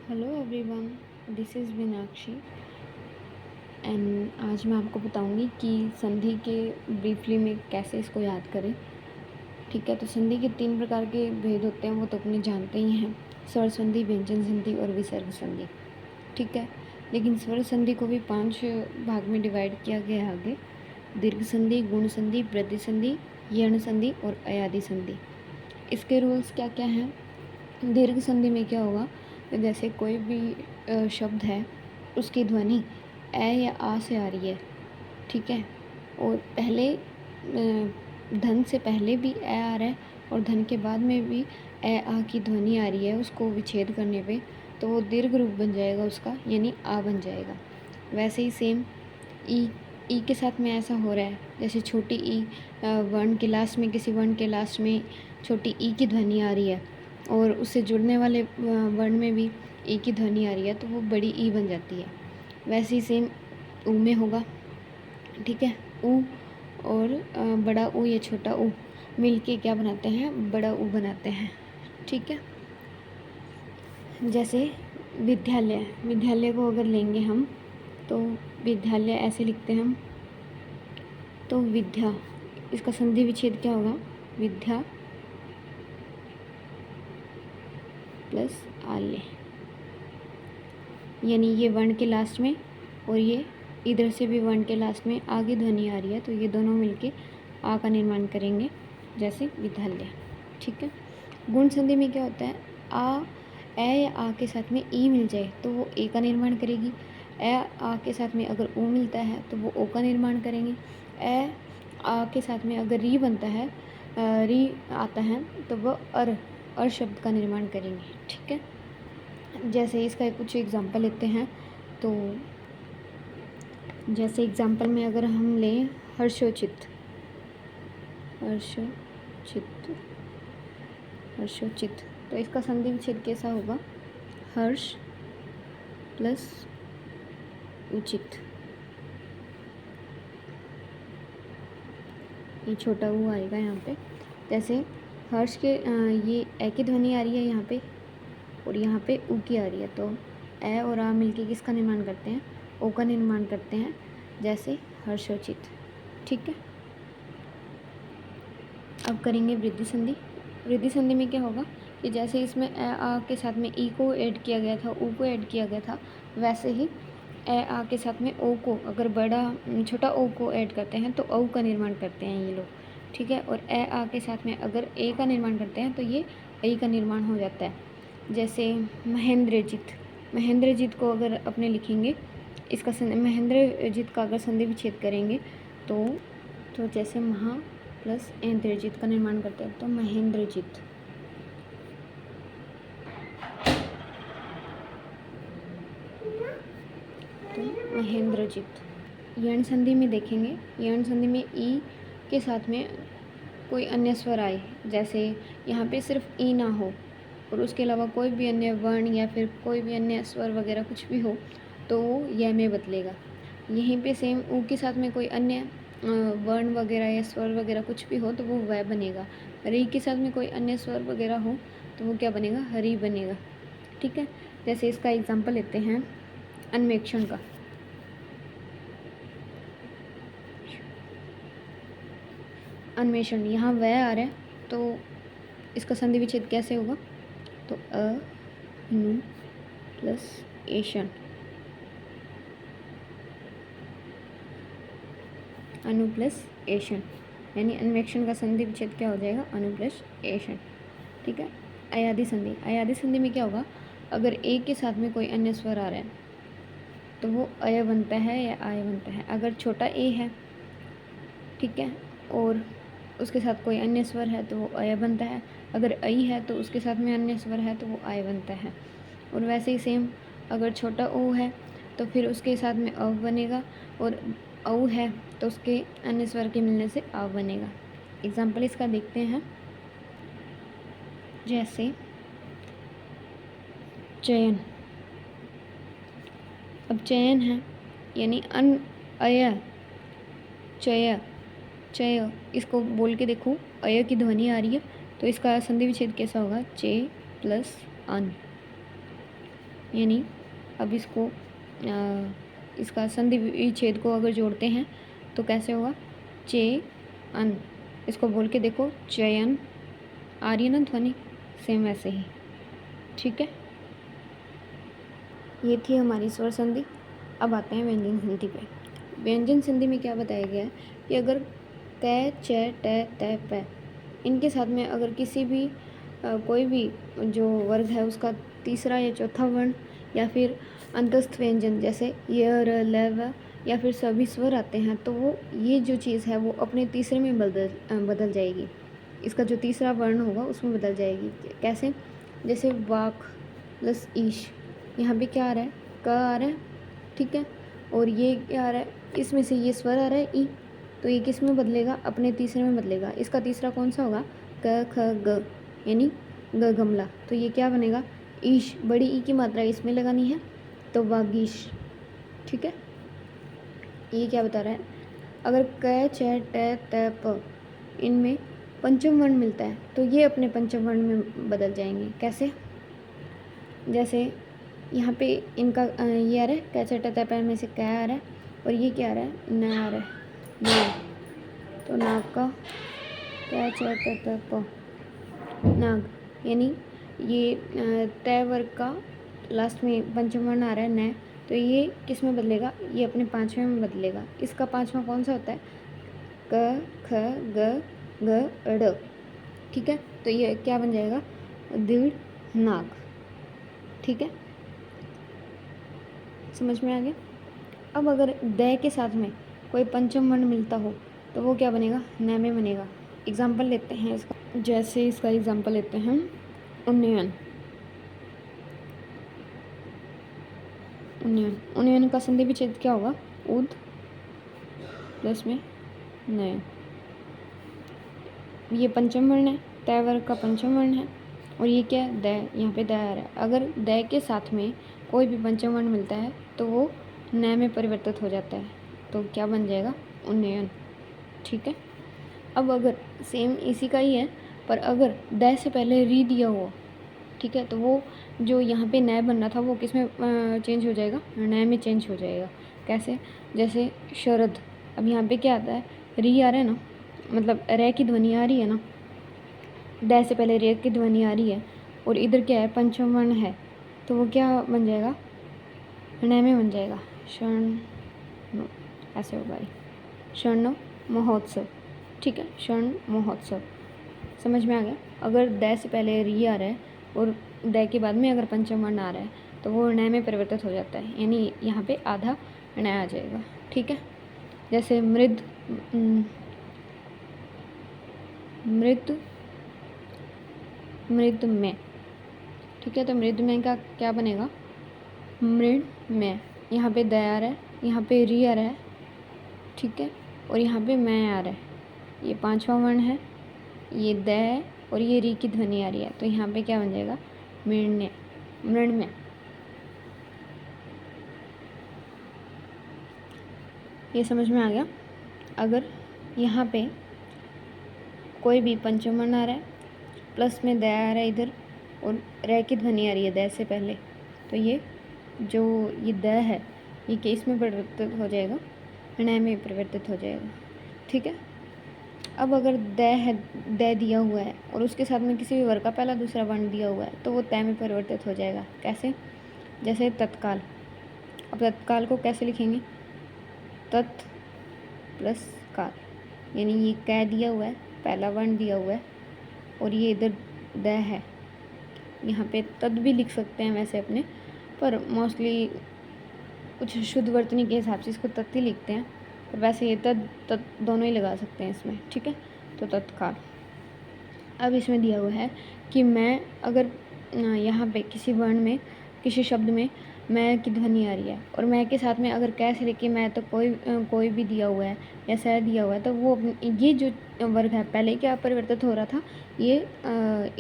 Hello everyone, this is Meenakshi and आज मैं आपको बताऊंगी कि संधि के ब्रीफली में कैसे इसको याद करें। ठीक है, तो संधि के 3 प्रकार के भेद होते हैं, वो तो अपने जानते ही हैं। स्वर संधि, व्यंजन संधि और विसर्ग संधि। ठीक है, लेकिन स्वर संधि को भी 5 भाग में डिवाइड किया गया है आगे। दीर्घ संधि, गुण संधि, वृद्धि संधि, यण संधि और अयादि संधि। इसके रूल्स क्या क्या हैं? दीर्घ संधि में क्या होगा, जैसे कोई भी शब्द है, उसकी ध्वनि ए या आ से आ रही है। ठीक है, और पहले धन से पहले भी ए आ रहा है और धन के बाद में भी ए आ की ध्वनि आ रही है, उसको विच्छेद करने पे तो वो दीर्घ रूप बन जाएगा उसका, यानी आ बन जाएगा। वैसे ही सेम ई के साथ में ऐसा हो रहा है, जैसे छोटी ई वर्ण के लास्ट में, किसी वर्ण के लास्ट में छोटी ई की ध्वनि आ रही है और उससे जुड़ने वाले वर्ण में भी ई की ध्वनि आ रही है, तो वो बड़ी ई बन जाती है। वैसे ही सेम ऊ में होगा। ठीक है, ऊ और बड़ा ऊ या छोटा ऊ मिलके क्या बनाते हैं, बड़ा ऊ बनाते हैं। ठीक है, जैसे विद्यालय, विद्यालय को अगर लेंगे हम तो विद्यालय ऐसे लिखते हैं हम, तो विद्या, इसका संधि विच्छेद क्या होगा, विद्या प्लस आल्य, यानी ये वर्ण के लास्ट में और ये इधर से भी वर्ण के लास्ट में आगे ध्वनि आ रही है, तो ये दोनों मिलके आ का निर्माण करेंगे, जैसे विद्यालय। ठीक है, गुण संधि में क्या होता है, आ ए या आ के साथ में ई मिल जाए तो वो ए का निर्माण करेगी। ए आ के साथ में अगर ओ मिलता है तो वो ओ का निर्माण करेंगे। ए आ के साथ में अगर री बनता है, री आता है, तो वह अर शब्द का निर्माण करेंगे। ठीक है, जैसे इसका कुछ एग्जांपल लेते हैं, तो जैसे एग्जांपल में अगर हम लें हर्षोचित, हर्षोचित, हर्षोचित, तो इसका संधि विच्छेद कैसा होगा, हर्ष प्लस उचित, ये छोटा ऊ आएगा यहाँ पे। जैसे हर्ष के ये ए की ध्वनि आ रही है यहाँ पे और यहाँ पे ऊ की आ रही है, तो ए और आ मिलके किसका निर्माण करते हैं, ओ का निर्माण करते हैं, जैसे हर्षोचित। ठीक है, अब करेंगे वृद्धि संधि। वृद्धि संधि में क्या होगा कि जैसे इसमें ए आ के साथ में ई को ऐड किया गया था, ऊ को ऐड किया गया था, वैसे ही ए आ के साथ में ओ को, अगर छोटा ओ को ऐड करते हैं तो औ का निर्माण करते हैं ये लोग। ठीक है, और ए आ के साथ में अगर ए का निर्माण करते हैं तो ये ऐ का निर्माण हो जाता है। जैसे महेंद्रजीत, महेंद्रजीत को अगर अपने लिखेंगे, इसका महेंद्रजीत का अगर संधि विच्छेद करेंगे तो जैसे महा प्लस इंद्रजीत का निर्माण करते हैं, तो महेंद्रजीत। तो महेंद्रजीत। यण संधि में देखेंगे, यण संधि में ई के साथ में कोई अन्य स्वर आए, जैसे यहाँ पे सिर्फ ई ना हो और उसके अलावा कोई भी अन्य वर्ण या फिर कोई भी अन्य स्वर वगैरह कुछ भी हो, तो वो य में बदलेगा। यहीं पे सेम ऊ के साथ में कोई अन्य वर्ण वगैरह या स्वर वगैरह कुछ भी हो तो वो वह बनेगा। री के साथ में कोई अन्य स्वर वगैरह हो तो वो क्या बनेगा, हरी बनेगा। ठीक है, जैसे इसका एग्जांपल लेते हैं अन्वेक्षण का। अन्वेषण, यहाँ वह आ रहा है तो इसका संधि विच्छेद कैसे होगा, तो नु प्लस एशन, अनु प्लस एशन, यानी अन्वेक्षण का संधि विच्छेद क्या हो जाएगा, अनु प्लस एशन। ठीक है, अयादि संधि, अयादि संधि में क्या होगा, अगर ए के साथ में कोई अन्य स्वर आ रहा है तो वो अय बनता है या आय बनता है। अगर छोटा ए है, ठीक है, और उसके साथ कोई अन्य स्वर है तो वो अय बनता है। अगर ऐ है तो उसके साथ में अन्य स्वर है तो वो आय बनता है। और वैसे ही सेम अगर छोटा ओ है तो फिर उसके साथ में अव बनेगा, और औ है तो उसके अन्य स्वर के मिलने से आव बनेगा। एग्जाम्पल इसका देखते हैं, जैसे चयन। अब चयन है यानी अय, चय, चय, इसको बोल के देखो, अय की ध्वनि आ रही है तो इसका संधि विच्छेद कैसा होगा, चे प्लस अन। यानी अब इसको इसका संधि विच्छेद को अगर जोड़ते हैं तो कैसे होगा, चे अन। इसको बोल के देखो, चयन। आ रही है ना ध्वनि, सेम वैसे ही। ठीक है, ये थी हमारी स्वर संधि। अब आते हैं व्यंजन संधि पे। व्यंजन संधि में क्या बताया गया है कि अगर क, च, ट, त, प इनके साथ में अगर किसी भी कोई भी जो वर्ग है उसका तीसरा या चौथा वर्ण या फिर अंतस्थ व्यंजन जैसे य, र, ल, व या फिर सभी स्वर आते हैं तो वो ये जो चीज़ है वो अपने तीसरे में बदल जाएगी। इसका जो तीसरा वर्ण होगा उसमें बदल जाएगी। कैसे, जैसे वाक प्लस ईश, यहाँ पे क्या आ रहा है, क आ रहा है। ठीक है, और ये क्या आ रहा है, इसमें से ये स्वर आ रहा है ई, तो ये किस में बदलेगा, अपने तीसरे में बदलेगा। इसका तीसरा कौन सा होगा, क ख ग, यानी ग गमला। तो ये क्या बनेगा, ईश, बड़ी ई की मात्रा इसमें लगानी है तो वागीश। ठीक है, ये क्या बता रहा है, अगर क, छ, ट, त, प इनमें पंचम वर्ण मिलता है तो ये अपने पंचम वर्ण में बदल जाएंगे। कैसे, जैसे यहाँ पे इनका ये आ रहा है, क, छ, ट, त, प में से क आ रहा है और ये क्या आ रहा है, न आ रहा है, नाग। तो नाग का क, छ, ट, त, प, नाग, यानी ये तय वर्ग का लास्ट में पंचम वर्ण आ रहा है न, तो ये किस में बदलेगा, ये अपने पाँचवें में बदलेगा। इसका पाँचवा कौन सा होता है, क, ख, ग, घ, ड़। ठीक है, तो ये क्या बन जाएगा, दृढ़ नाग। ठीक है, समझ में आ गया। अब अगर द के साथ में कोई पंचम वर्ण मिलता हो तो वो क्या बनेगा, न में बनेगा। एग्जाम्पल लेते हैं इसका, जैसे इसका एग्जाम्पल लेते हैं उन्नयन। उन्नयन, उन्नयन का संधि विच्छेद क्या होगा, उद प्लस में नयन। ये पंचम वर्ण है, तय वर्ग का पंचम वर्ण है और ये क्या है, द, यहाँ पे द आ रहा है। अगर द के साथ में कोई भी पंचम वर्ण मिलता है तो वो न में परिवर्तित हो जाता है, तो क्या बन जाएगा, उन्नयन। ठीक है, अब अगर सेम इसी का ही है पर अगर द से पहले री दिया हो, ठीक है, तो वो जो यहाँ पे न बन रहा था वो किस में चेंज हो जाएगा, न में चेंज हो जाएगा। कैसे, जैसे शरद, अब यहाँ पे क्या आता है, री आ रहा है ना, मतलब रे की ध्वनि आ रही है ना, द से पहले रे की ध्वनि आ रही है और इधर क्या है, पंचम वर्ण है, तो वो क्या बन जाएगा, न में बन जाएगा, शर्ण, ऐसे होगा ये, शर्ण महोत्सव। ठीक है, शर्ण महोत्सव, समझ में आ गया। अगर द से पहले री आ रहा है और द के बाद में अगर पंचम वर्ण आ रहा है तो वो न में परिवर्तित हो जाता है, यानी यहाँ पे आधा न आ जाएगा। ठीक है, जैसे मृद, मृद, मृद में। ठीक है, तो मृद में का क्या बनेगा, मृण में। यहाँ पे द आ रहा है, यहाँ पे री आ रहा है, ठीक है, और यहाँ पे मैं आ रहा है, ये पांचवा वर्ण है, ये द है और ये री की ध्वनि आ रही है, तो यहाँ पे क्या बन जाएगा, मृण्य, मृण में। ये समझ में आ गया। अगर यहाँ पे कोई भी पंचम वर्ण आ रहा है प्लस में द आ रहा है इधर और र की ध्वनि आ रही है द से पहले, तो ये जो ये द है ये किस में परिवर्तित हो जाएगा, न में परिवर्तित हो जाएगा। ठीक है, अब अगर द है, द दिया हुआ है और उसके साथ में किसी भी वर्ग का पहला दूसरा वर्ण दिया हुआ है तो वो तय में परिवर्तित हो जाएगा। कैसे, जैसे तत्काल। अब तत्काल को कैसे लिखेंगे, तत् प्लस काल, यानी ये कै दिया हुआ है, पहला वर्ण दिया हुआ है और ये इधर द है, यहाँ पे तद भी लिख सकते हैं वैसे अपने, पर मोस्टली कुछ शुद्ध वर्तनी के हिसाब से इसको तत् ही लिखते हैं, पर वैसे ये तद तत् दोनों ही लगा सकते हैं इसमें। ठीक है, तो तत्काल। अब इसमें दिया हुआ है कि मैं अगर यहाँ पे किसी वर्ण में, किसी शब्द में मैं की ध्वनि आ रही है और मैं के साथ में अगर कैसे लिखी मैं, तो कोई भी दिया हुआ है या सह दिया हुआ है, तो वो ये जो वर्ग है पहले क्या परिवर्तित हो रहा था, ये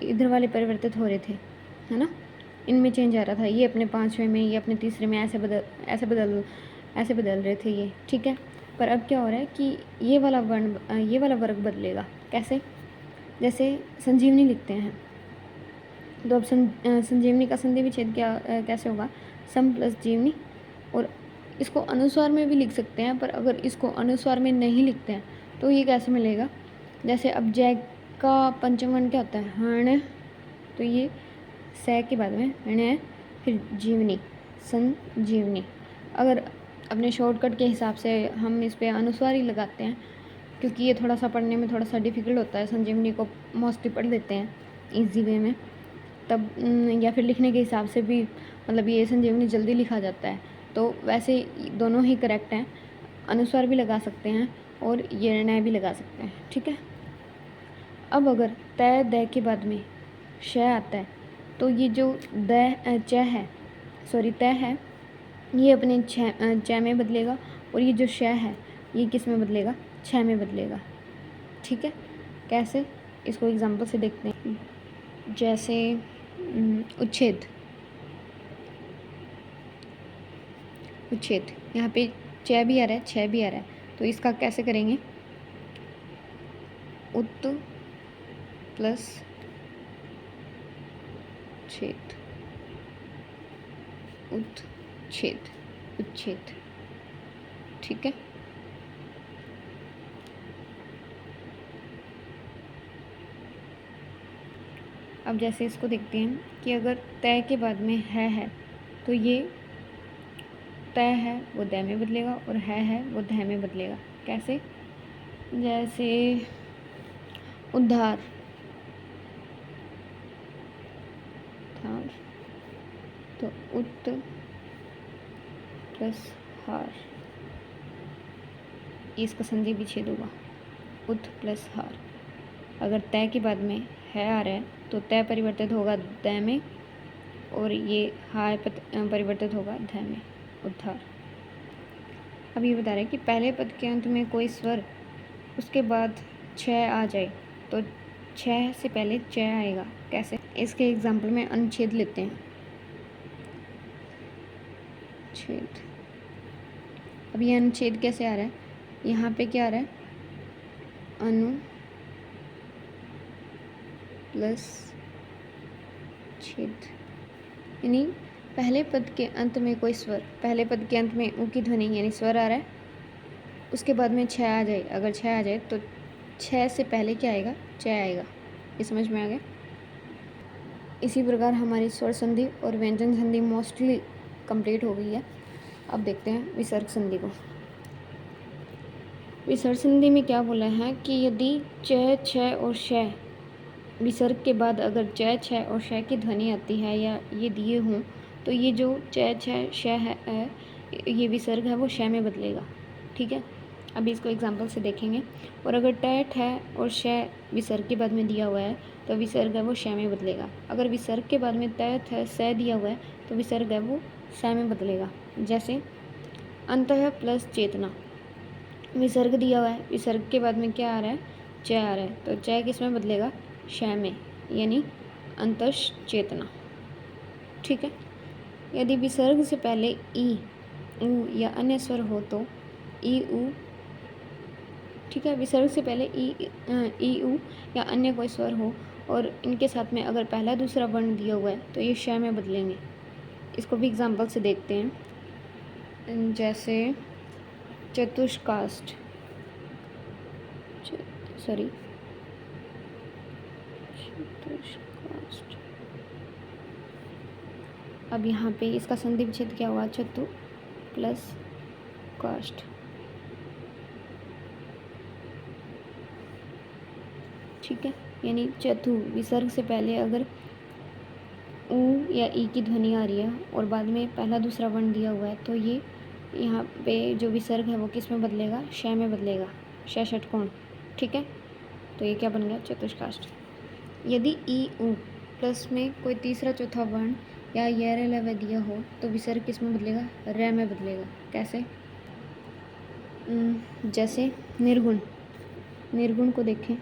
इधर वाले परिवर्तित हो रहे थे, है ना, इनमें चेंज आ रहा था, ये अपने पाँचवें में, ये अपने तीसरे में, ऐसे बदल रहे थे ये। ठीक है, पर अब क्या हो रहा है कि ये वाला वर्ग बदलेगा। कैसे, जैसे संजीवनी लिखते हैं, तो अब संजीवनी का संधि विच्छेद कैसे होगा, सम प्लस जीवनी। और इसको अनुस्वार में भी लिख सकते हैं, पर अगर इसको अनुस्वार में नहीं लिखते हैं तो ये कैसे मिलेगा, जैसे अब जय का पंचम वर्ण क्या होता है, हण, तो ये स के बाद में हण है, फिर जीवनी, संजीवनी। अगर अपने शॉर्टकट के हिसाब से हम इस पर अनुस्वार ही लगाते हैं, क्योंकि ये थोड़ा सा पढ़ने में थोड़ा सा डिफ़िकल्ट होता है, संजीवनी को मोस्टली पढ़ लेते हैं ईजी वे में, तब या फिर लिखने के हिसाब से भी मतलब ये संजीवनी जल्दी लिखा जाता है। तो वैसे दोनों ही करेक्ट हैं, अनुस्वार भी लगा सकते हैं और ये निर्णय भी लगा सकते हैं, ठीक है। अब अगर तय द के बाद में श आता है तो ये जो च है, सॉरी तय है, ये अपने च में बदलेगा, और ये जो श है ये किस में बदलेगा, छ में बदलेगा, ठीक है। कैसे, इसको एग्जांपल से देखते हैं। जैसे उच्छेद, उच्छेद यहाँ पे च भी आ रहा है, छ भी आ रहा है, तो इसका कैसे करेंगे, उत प्लस छेद, उच्छेद, उच्छेद, ठीक है। अब जैसे इसको देखते हैं कि अगर तय के बाद में है तो ये तय है वो द में बदलेगा, और है वो ध में बदलेगा। कैसे, जैसे उद्धार, धार, तो उत प्लस हार, इसका संधि विच्छेद होगा, उत प्लस हार। अगर तय के बाद में है आ रहा है तो तय परिवर्तित होगा द में, और ये हाय परिवर्तित होगा ध में, उद्धार। अब ये बता रहे हैं कि पहले पद के अंत में कोई स्वर उसके बाद छ आ जाए तो छ से पहले च आएगा। कैसे, इसके एग्जाम्पल में अनुच्छेद लेते हैं, छेद। अब ये अनुच्छेद कैसे आ रहा है, यहाँ पे क्या आ रहा है, अनु प्लस छेद, यानी पहले पद के अंत में कोई स्वर, पहले पद के अंत में ऊ की ध्वनि यानी स्वर आ रहा है, उसके बाद में छ आ जाए, अगर छ आ जाए तो छ से पहले क्या आएगा, च आएगा। ये समझ में आ गया। इसी प्रकार हमारी स्वर संधि और व्यंजन संधि मोस्टली कंप्लीट हो गई है। अब देखते हैं विसर्ग संधि को। विसर्ग संधि में क्या बोला है कि यदि च, छ और श विसर्ग के बाद अगर च, छ और श की ध्वनि आती है या ये दिए हों तो ये जो च, छ, श है ये विसर्ग है वो श में बदलेगा, ठीक है। अभी इसको एग्जांपल से देखेंगे। और अगर ट, ठ और श विसर्ग के बाद में दिया हुआ है तो विसर्ग है वो श में बदलेगा। अगर विसर्ग के बाद में त, थ, स दिया हुआ है तो विसर्ग है वो स में बदलेगा। जैसे अंतः प्लस चेतना, विसर्ग दिया हुआ है, विसर्ग के बाद में क्या आ रहा है, च आ रहा है, तो च किस में बदलेगा, श में, यानी अंतश चेतना, ठीक है। यदि विसर्ग से पहले ई, ऊ या अन्य स्वर हो तो ई, ऊ, ठीक है। विसर्ग से पहले ई, ऊ या अन्य कोई स्वर हो और इनके साथ में अगर पहला दूसरा वर्ण दिया हुआ है तो ये श में बदलेंगे। इसको भी एग्जांपल से देखते हैं। जैसे चतुष्काष्ठ, चतुष्काष्ठ, अब यहाँ पे इसका संधि विच्छेद क्या हुआ, चतु प्लस काष्ठ, ठीक है। यानी चतु विसर्ग से पहले अगर ऊ या ई की ध्वनि आ रही है और बाद में पहला दूसरा वर्ण दिया हुआ है तो ये यहाँ पे जो विसर्ग है वो किस में बदलेगा, श में बदलेगा, श षटकोण, ठीक है। तो ये क्या बन गया, चतुष्काष्ठ। यदि ई, ऊ प्लस में कोई तीसरा चौथा वर्ण या य, र, ल, व दिया हो तो विसर्ग किस में बदलेगा, र में बदलेगा। कैसे, जैसे निर्गुण, निर्गुण को देखें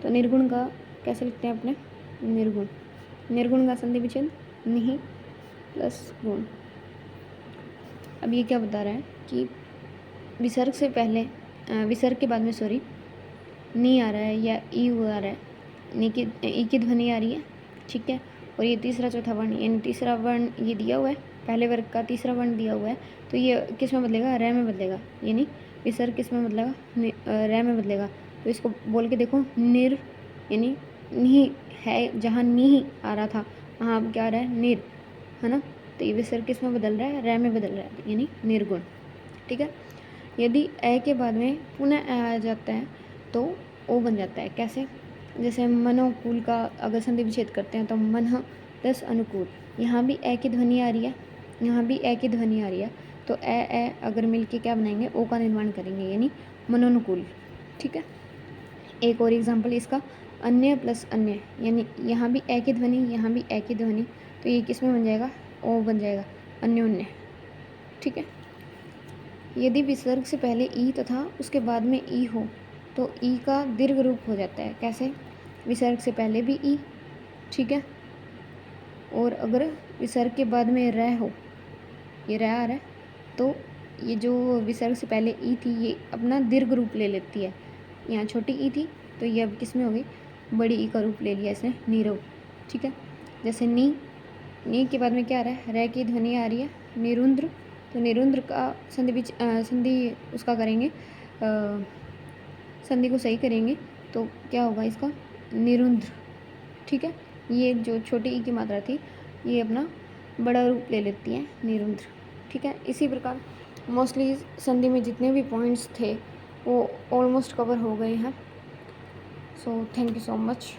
तो निर्गुण का कैसे लिखते हैं अपने, निर्गुण, निर्गुण का संधि विच्छेद नहीं प्लस गुण। अब ये क्या बता रहा है कि विसर्ग से पहले विसर्ग के बाद में सॉरी नी आ रहा है या ई आ रहा है, नी की ई की ध्वनि आ रही है, ठीक है, और ये तीसरा चौथा वर्ण, यानी तीसरा वर्ण ये दिया हुआ है, पहले वर्ग का तीसरा वर्ण दिया हुआ है, तो ये किस में बदलेगा, रै में बदलेगा, यानी विसर्ग किस में बदलेगा, रै में बदलेगा। तो इसको बोल के देखो, निर, यानी नी है, जहाँ नी आ रहा था वहाँ अब क्या आ रहा है, निर, है ना। तो ये विसर्ग किस में बदल रहा है, रै में बदल रहा है, यानी निर्गुण। ठीक है। यदि ए के बाद में पुनः ए आ जाता है तो ओ बन जाता है। कैसे, जैसे मनोकूल का अगर संधि विच्छेद करते हैं तो मन प्लस अनुकूल, यहाँ भी ए की ध्वनि आ रही है, यहाँ भी ए की ध्वनि आ रही है, तो ए अगर मिलके क्या बनाएंगे, ओ का निर्माण करेंगे, यानी मनोनुकूल। ठीक है। एक और एग्जाम्पल इसका, अन्य प्लस अन्य, यानी यहाँ भी ए की ध्वनि, यहाँ भी ए की ध्वनि, तो ये किस में बन जाएगा, ओ बन जाएगा, अन्योन्य। ठीक है। यदि विसर्ग से पहले ई तथा उसके बाद में ई हो तो ई का दीर्घ रूप हो जाता है। कैसे, विसर्ग से पहले भी ई, ठीक है, और अगर विसर्ग के बाद में रै हो, ये रै आ रहा है, तो ये जो विसर्ग से पहले ई थी ये अपना दीर्घ रूप ले लेती है। यहाँ छोटी ई थी तो ये अब किस में हो गई, बड़ी ई का रूप ले लिया इसने, नीरव। ठीक है। जैसे नी के बाद में क्या आ रहा है, रै की ध्वनि आ रही है, निरुंद्र, तो निरुंद्र का संधि उसका करेंगे, संधि को सही करेंगे तो क्या होगा इसका, निरुंद्र। ठीक है। ये जो छोटी ई की मात्रा थी ये अपना बड़ा रूप ले लेती है, निरुंद्र। ठीक है। इसी प्रकार मोस्टली संधि में जितने भी पॉइंट्स थे वो ऑलमोस्ट कवर हो गए हैं। So thank you so much.